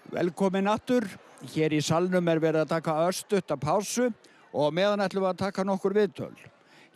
Velkomin aftur. Hér í salnum verið að taka örstutta pásu og meðan ætlum við að taka nokkur viðtöl.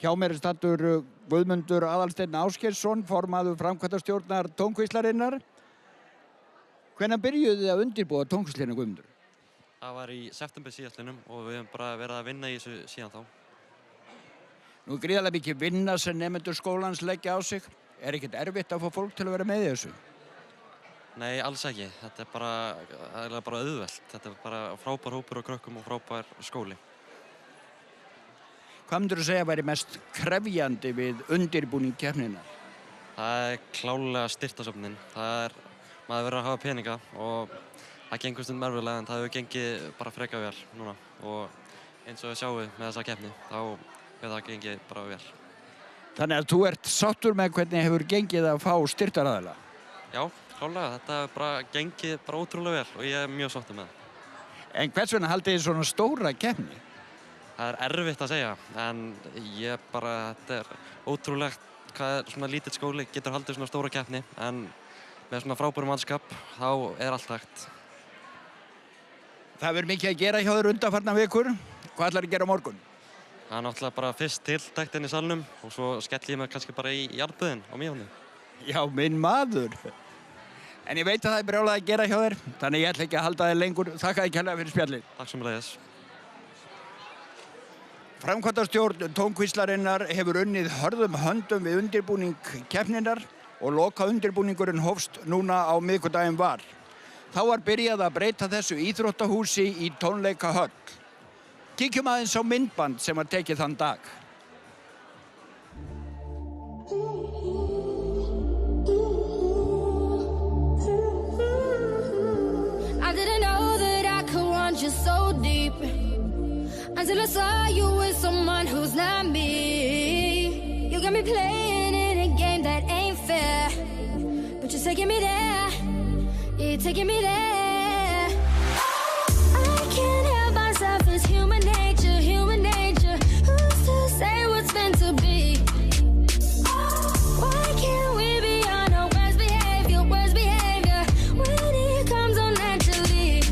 Hjá mér stattur Guðmundur Aðalsteinn Ásgeirsson, formaður framkvæmdastjórnar Tónkvíslarinnar. Hvenær byrjuðu þið að undirbúa Tónkvíslinu, Guðmundur? Það var í september síðastliðnum og við höfum bara verið að vinna í þessu síðan þá. Nú er gríðarlega mikið vinna sem nemendur skólans leggja á sig. Er ekkert erfitt að fá fólk til að vera með í þessu? Nei, alls ekki. Þetta er bara auðvelt. Þetta er bara frábær hópur á krökkum og frábær skóli. Hvað myndirðu segja væri mest krefjandi við undirbúning keppninnar? Það er klárlega styrktarsöfnin. Maður verður að hafa peninga og það gengur stundum erfiðlega en það hefur gengið bara frekar vel núna. Og eins og við sjáum með þessa keppni, þá hefur það gengið bara vel. Þannig að þú ert sáttur með hvernig hefur gengið að fá styrktaraðila? Já, klárlega. Þetta hefur bara gengið bara ótrúlega vel og ég er mjög sáttur með það. En hvers vegna haldið þið svona stóra keppni? Það er erfitt að segja, en þetta er ótrúlegt hvað svona lítill skóli getur haldið svona stóra keppni, en með svona frábærum mannskap, þá er allt hægt. Það verður mikið að gera hjá þér undanfarnar vikur. Hvað ætlarðu að gera á morgun? Það er náttúrulega bara fyrst tiltækt inn í salnum og svo skelli ég mig kannski bara í jarðböðin á mínútu. Já, minn maður. En ég veit að það er brjálað að gera hjá þér, þannig ég ætla ekki að halda þér lengur. Þakka þér kærlega fyrir spjallið. Takk sömuleiðis. Framkvæmdastjórn Tónkvíslarinnar hefur unnið hörðum höndum við undirbúning keppninnar og loka undirbúningurinn hófst núna á miðvikudaginn var. Þá var byrjað að breyta þessu íþróttahúsi í tónleikahöll. Kíkjum aðeins á myndband sem var tekið þann dag. I didn't know that I could want you so deep until I saw you with someone who's not me. You got me playing in a game that ain't fair, but you're taking me there. You're taking me there. I can't help myself, it's human nature, human nature. Who's to say what's meant to be? Why can't we be on our worst behavior when it comes on naturally?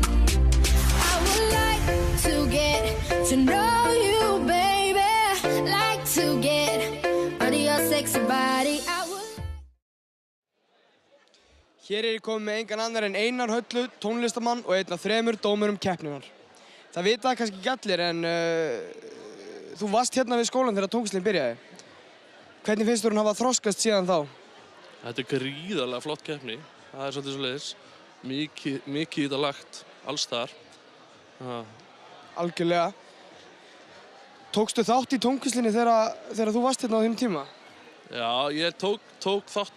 I would like to get to know you, baby. Like to get under your sexy body. Hér er ég komið með engan annar en Einar Höllu, tónlistamann og einn af 3 dómurum keppninnar. Það vita það kannski ekki allir en þú varst hérna við skólan þegar tónlistin byrjaði. Hvernig finnst þú hún hafa þroskast síðan þá? Þetta er gríðarlega flott keppni. Það er svolítið svoleiðis. Mikið í þetta lagt, alls þar. Algjörlega. Tókstu þátt í tónlistinni þegar þú varst hérna á þeim tíma? Já, ég tók þátt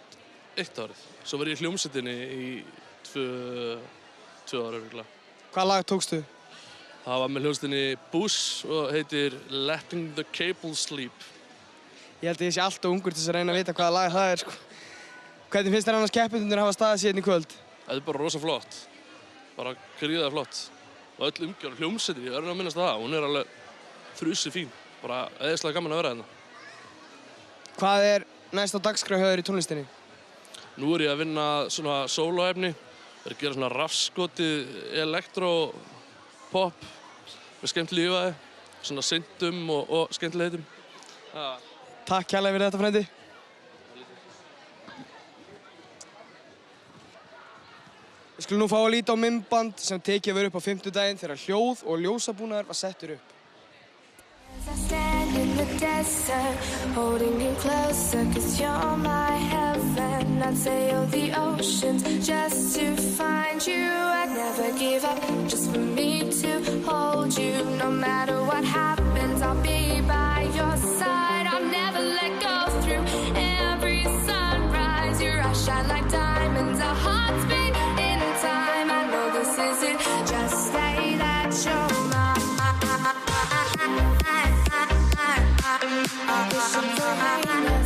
1 árið. Svo var ég í hljómsveitinni í 2 ára örugglega. Hvaða lag tókstu? Það var með hljómsveitinni Bush og heitir Letting the Cable Sleep. Ég held að ég sé alltaf ungur til þess að reyna að vita hvaða lag það er, sko. Hvernig finnst þér annars keppendurnir hafa staðið sig hérna í kvöld? Þetta er bara rosa flott. Bara gríðarlega flott. Og öll umgjörð hljómsveitin, ég verður að minnast það. Hún er alveg frusi fín. Bara æðislega gaman að vera hérna. Hvað er næst á dagskrá hjá þér í tónlistinni? Nú er ég að vinna svona sólóefni. Ég er að gera svona rafskotið elektro-pop með skemmtilegu lífæði. Svona syntum og skemmtilegheitum. Takk kærlega fyrir þetta, frændi. Við skulum nú fá að líta á myndband sem tekið var upp á 5. þegar hljóð- og ljósabúnaður var settur upp. As I stand in the desert, holding you closer, 'cause you're my heaven. I'd sail the oceans just to find you. I'd never give up, just for me to hold you. No matter what happens, I'll be by your side. I'll never let go through every sunrise. Your eyes shine like diamonds, our hearts beat in time. I know this is it, just say that you're mine. Audition for Venus.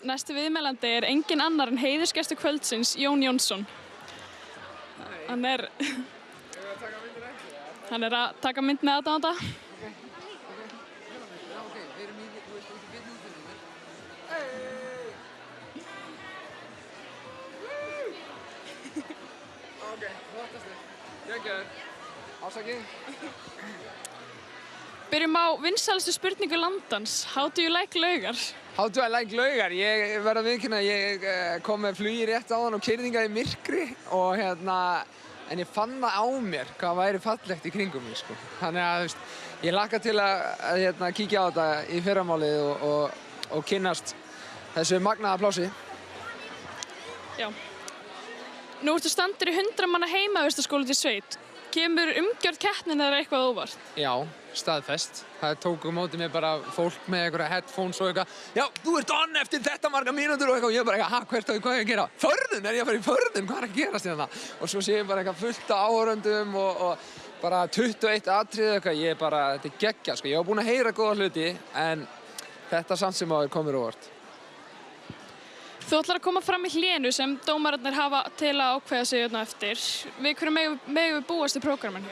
Næsti viðmælandi engin annar en heiðursgestur kvöldsins, Jón Jónsson. Hann er að taka mynd með aðdáanda. Byrjum á vinsælustu spurningu landans. How do you like Laugar? How do I like Laugar? Ég verð að viðurkenna að ég kom með flugi rétt áðan og keyrði hingað í myrkri og en ég fann það á mér hvað væri fallegt í kringum mig, sko. Þannig að ég hlakka til að kíkja á þetta í fyrramálið og kynnast þessu magnaða plássi. Já. Nú ertu standur í 100 manna heimavistarskóla til sveit. Kemur umgjörð keppninnar eitthvað óvart? Já, staðfest. Það tók á móti mér bara fólk með einhverja headphones og eitthvað. Já, þú ert on eftir þetta marga mínútur og eitthvað. Og ég bara eitthvað, hvert hvað er ég að gera? Förðun? Er ég að fara í förðun? Hvað er að gerast hérna? Og svo sé ég bara eitthvað fullt af áhorfendum og bara 21 atriði eitthvað. Þetta er geggjað, sko. Ég var búinn að heyra góða hluti, en þetta samt sem áður kom mér óvart. Þú ætlar að koma fram í hlénu sem dómararnir hafa til að ákveða sig hérna eftir. Við hverju megum við búast í prógramin?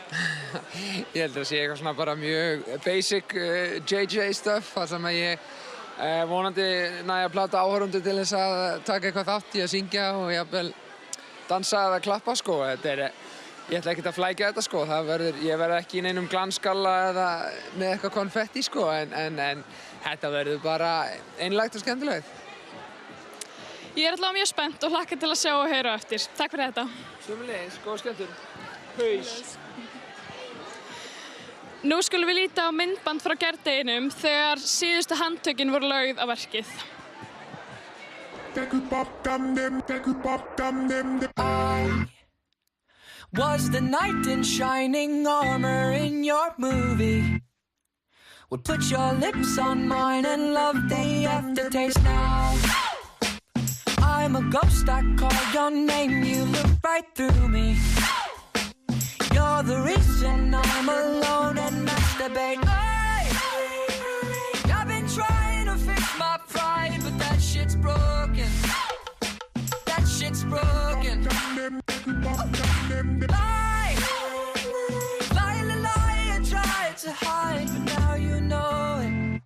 Ég held að sé eitthvað svona bara mjög basic JJ stuff, þar sem að ég vonandi næja að plata áhorfendur til þess að taka eitthvað þátt í að syngja og jafnvel dansa eða klappa, sko. Ég ætla ekkert að flækja þetta, sko. Ég verð ekki í neinum glanskalla eða með eitthvað konfetti, sko, en þetta verður bara einlægt og skemmtilegt. Ég allavega mjög spennt og hlakka til að sjá og heyra eftir. Takk fyrir þetta. Sömuleiðis, góð skemmtun. Haus. Nú skulum við líta á myndband frá gærdeginum þegar síðustu handtökin voru lögð á verkið. I was the knight in shining armor in your movie. Would put your lips on mine and love the aftertaste now. I'm a ghost, I call your name, you look right through me. You're the reason I'm alone and masturbate. I've been trying to fix my pride, but that shit's broken. That shit's broken. Lie, lie, lie, lie, I tried to hide, but now you know it.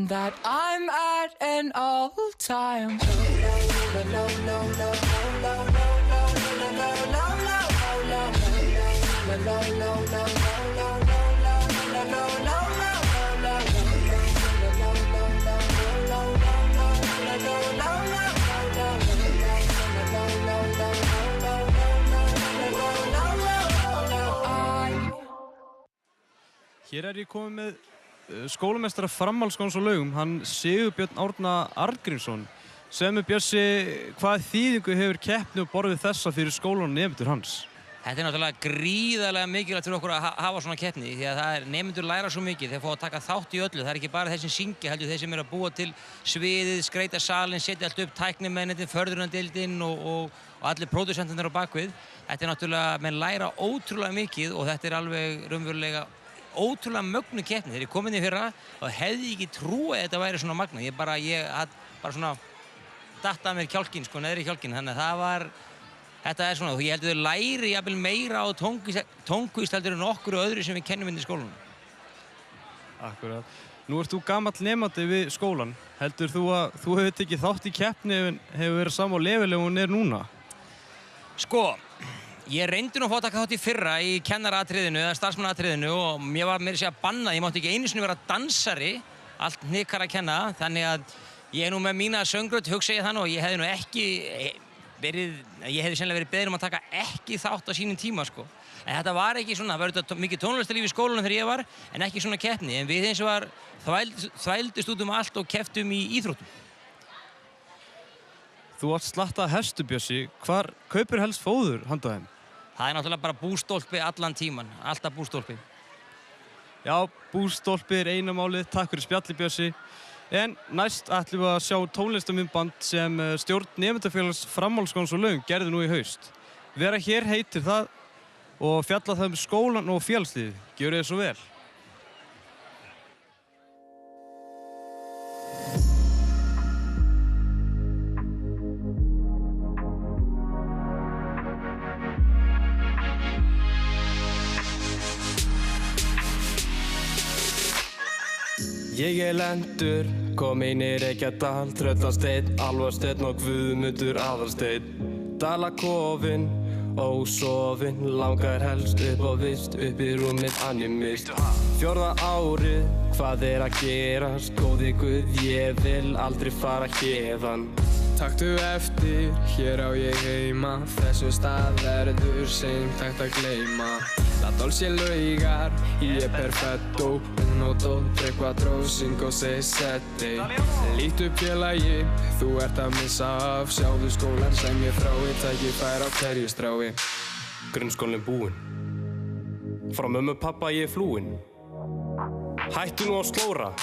That I'm at an all-time Hér ég komið með skólameistara framhaldsskólans á Laugum, hann Sigurbjörn Árna Arngrímsson. Segðu mér, Bjössi, hvaða þýðingu hefur keppni og borðið þessa fyrir skólan og nemendur hans? Þetta náttúrulega gríðarlega mikilvægt fyrir okkur að hafa svona keppni því að nemendur læra svo mikið, þeir fá að taka þátt í öllu. Það ekki bara þeir sem syngja, heldur þeir sem að búa til sviðið, skreyta salinn, setja allt upp, tæknimennirnir, förðunardeildin og allir pródúsentarnir á bakvið. Þetta náttúrulega, menn læra ótrúlega mikið og þetta alveg raunverulega ótrúlega mögnu keppni. Þegar ég kom inn í fyrra og hefði ekki trúið að þetta væri svona magna. Ég bara svona datt af mér kjálkinn, sko, neðri kjálkinn. Þannig að þetta svona, og ég held að þau læri jafnvel meira á tónlist heldur en okkur og öðru sem við kennum inn í skólanum. Akkurat. Nú ert þú gamall nemandi við skólan. Heldur þú að þú hefur tekið þátt í keppni en hefur verið sama á leveli og hún er núna? Sko, ég reyndi nú að fá að taka þátt í fyrra í kennaraatriðinu eða starfsmannaatriðinu og mér var meira að segja bannað. Ég mátti ekki einu sinni vera dansari, allt hnikkar að kenna, þannig að ég nú með mína söngraut, hugsa ég þannig og ég hefði nú ekki ég hefði sennilega verið beðinn að taka ekki þátt á sínum tíma, sko. En þetta var ekki svona, það var auðvitað mikið tónlistarlíf í skólanum þegar ég var, en ekki svona keppni. En við eins og þvældust út allt og kepptum í íþróttum. Þú átt slattað hestu, Bjössi. Hvar kaupir helst fóður handa þeim? Það náttúrulega bara bústólpi allan tíman, alltaf bústólpi. Já, bústólpi eina málið. Takk fyrir spjalli, Bjössi. En næst ætlum við að sjá tónlistarmyndband sem stjórn Nemendafélags framhaldsskólans á Laugum gerði nú í haust. Vera hér heitir það og fjalla það skólan og félagslífið. Gjörið þið svo vel. Ég lendur, kom inn í Reykjadal, Tröllasteinn, Álfasteinn og Guðmundur Aðalsteinn. Dalakofinn, ósofinn, langar helst upp á vist, upp í rúmið animist. 4. árið, hvað að gerast, góði Guð, ég vil aldrei fara héðan. Taktu eftir, hér á ég heima, þessu stað verður seint hægt að gleyma. La Dolce Laugar, ég perfetto, uno, dos, tre, quattro, cinco, seis, sette. Líkt upp félagi, þú ert að missa af, sjáðu skólan sem ég þrái, tækifær á hverju strái. Grunnskólinn búinn, frá mömmu pappa ég flúinn. Hættu nú að slóra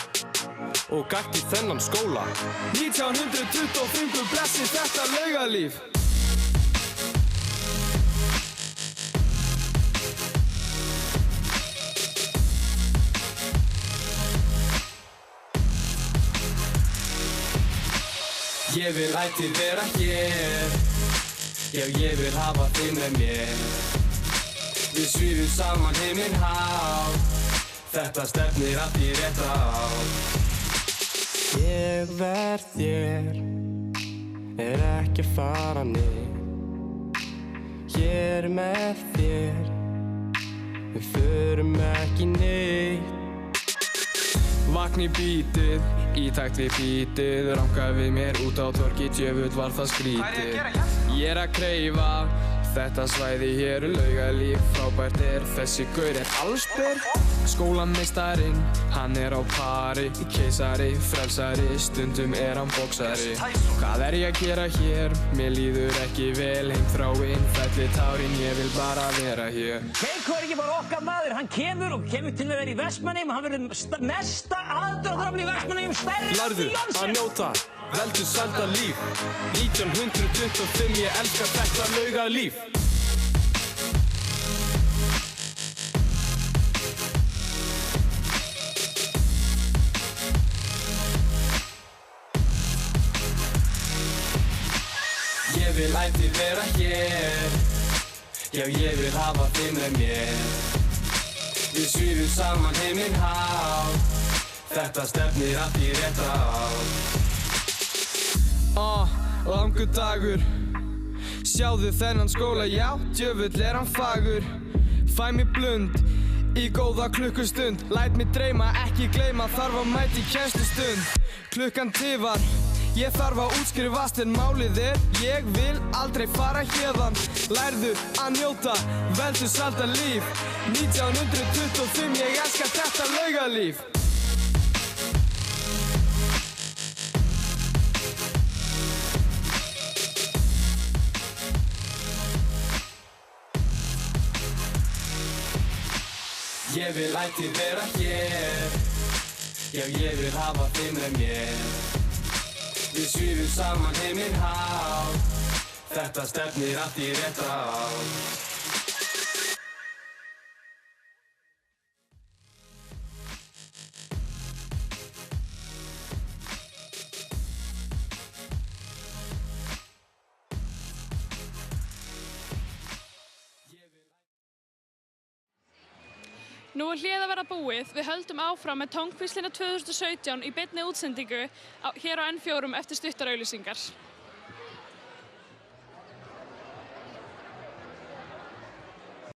og gætti þennan skóla. 1925 blessi þetta Laugalíf. Ég vil ætíð vera hér, já ég vil hafa þig með mér. Við svífum saman heiminn hátt, þetta stefnir allt í rétta átt. Ég verð þér, ekki að fara niður. Hér með þér, við förum ekki neitt. Vakna í bítið, í takt við bítið, ranka við mér út á torgi, djöfull var það skrítið. Ég að kreifa þetta svæði hér, Laugalíf, frábært þessi gaur allsber. Skólameistarinn, hann á pari, keisari, frelsari, stundum hann boxari. Hvað ég að gera hér? Mér líður ekki vel, heimþráin, fellir tárin, ég vil bara vera hér. Keiko ekki bara okkar maður, hann kemur til að vera í Vestmannaeyjum, hann verður mesta aðdráttarafl í Vestmannaeyjum, stærri Lærðu að njóta, veldu selda líf. 1925, ég elska þetta Laugalíf. Ég vil ætíð vera hér, já ég vil hafa þig með mér. Við svífum saman heiminn hátt, þetta stefnir allt í rétta átt. Langur dagur, sjáðu þennan skóla, já, djöfull hann fagur. Fæ mér blund í góða klukkustund, læt mig dreyma, ekki gleyma, þarf að mæta í kennslustund. Klukkan tifar, ég þarf að útskrifast en málið ég vil aldrei fara héðan. Lærðu að njóta, veldu salta líf. 1925, ég elska þetta Laugalíf. Ég vil ætíð vera hér, já ég vil hafa þig með mér. Við svífum saman heiminn hátt, þetta stefnir allt í rétta átt. Nú hléð að vera búið, við höldum áfram með Tónkvíslina 2017 í beinni útsendingu hér á N4 eftir stuttar auglýsingar.